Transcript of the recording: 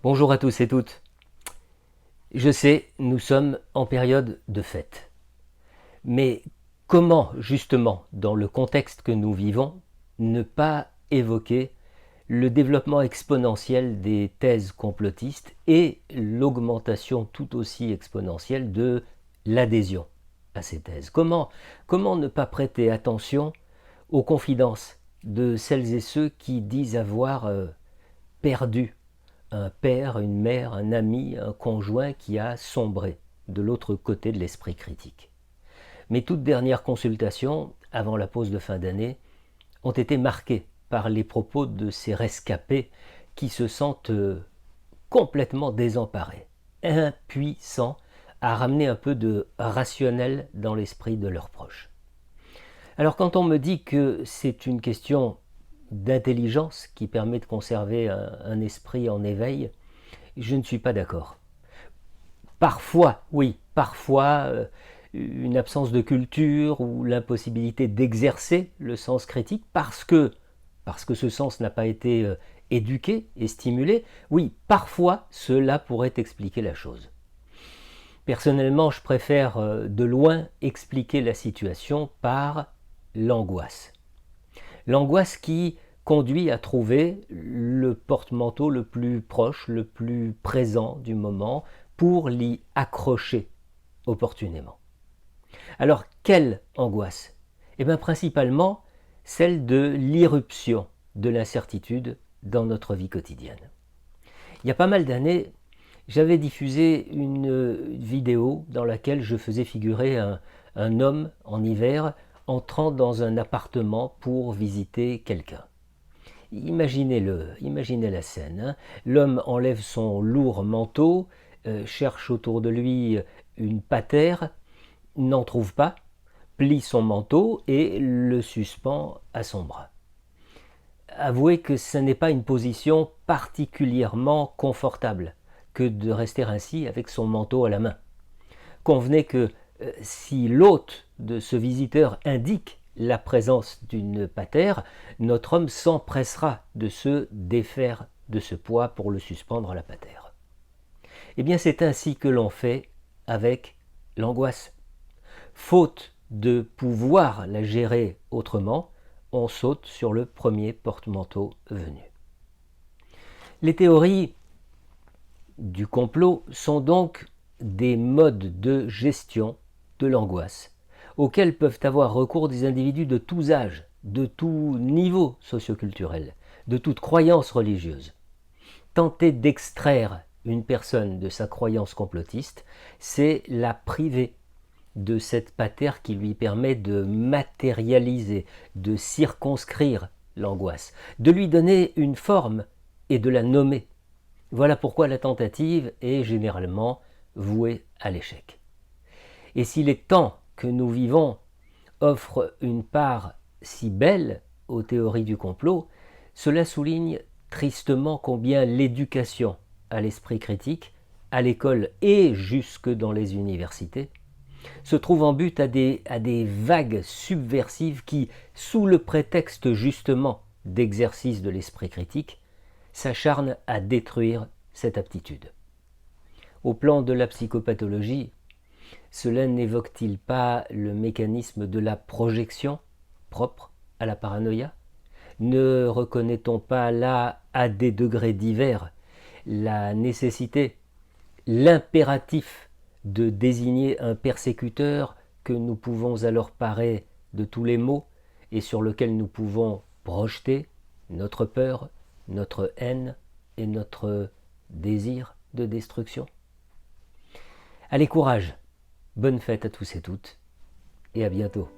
Bonjour à tous et toutes. Je sais, nous sommes en période de fête. Mais comment, justement, dans le contexte que nous vivons, ne pas évoquer le développement exponentiel des thèses complotistes et l'augmentation tout aussi exponentielle de l'adhésion à ces thèses? Comment ne pas prêter attention aux confidences de celles et ceux qui disent avoir perdu un père, une mère, un ami, un conjoint qui a sombré de l'autre côté de l'esprit critique? Mes toutes dernières consultations, avant la pause de fin d'année, ont été marquées par les propos de ces rescapés qui se sentent complètement désemparés, impuissants à ramener un peu de rationnel dans l'esprit de leurs proches. Alors quand on me dit que c'est une question d'intelligence qui permet de conserver un esprit en éveil, je ne suis pas d'accord. Parfois, oui, parfois, une absence de culture ou l'impossibilité d'exercer le sens critique parce que ce sens n'a pas été éduqué et stimulé, oui, parfois cela pourrait expliquer la chose. Personnellement, je préfère de loin expliquer la situation par l'angoisse. L'angoisse qui conduit à trouver le porte-manteau le plus proche, le plus présent du moment pour l'y accrocher opportunément. Alors, quelle angoisse? Eh bien, principalement celle de l'irruption de l'incertitude dans notre vie quotidienne. Il y a pas mal d'années, j'avais diffusé une vidéo dans laquelle je faisais figurer un homme en hiver entrant dans un appartement pour visiter quelqu'un. Imaginez la scène. Hein. L'homme enlève son lourd manteau, cherche autour de lui une patère, n'en trouve pas, plie son manteau et le suspend à son bras. Avouez que ce n'est pas une position particulièrement confortable que de rester ainsi avec son manteau à la main. Convenez que si l'hôte de ce visiteur indique la présence d'une patère, notre homme s'empressera de se défaire de ce poids pour le suspendre à la patère. Eh bien, c'est ainsi que l'on fait avec l'angoisse. Faute de pouvoir la gérer autrement, on saute sur le premier porte-manteau venu. Les théories du complot sont donc des modes de gestion de l'angoisse auxquels peuvent avoir recours des individus de tous âges, de tout niveau socioculturel, de toute croyance religieuse. Tenter d'extraire une personne de sa croyance complotiste, c'est la priver de cette patère qui lui permet de matérialiser, de circonscrire l'angoisse, de lui donner une forme et de la nommer. Voilà pourquoi la tentative est généralement vouée à l'échec. Et si les temps que nous vivons offrent une part si belle aux théories du complot, cela souligne tristement combien l'éducation à l'esprit critique, à l'école et jusque dans les universités, se trouve en but à des vagues subversives qui, sous le prétexte justement d'exercice de l'esprit critique, s'acharnent à détruire cette aptitude. Au plan de la psychopathologie, cela n'évoque-t-il pas le mécanisme de la projection propre à la paranoïa? Ne reconnaît-on pas là, à des degrés divers, la nécessité, l'impératif de désigner un persécuteur que nous pouvons alors parer de tous les maux et sur lequel nous pouvons projeter notre peur, notre haine et notre désir de destruction? Allez, courage! Bonne fête à tous et toutes, et à bientôt.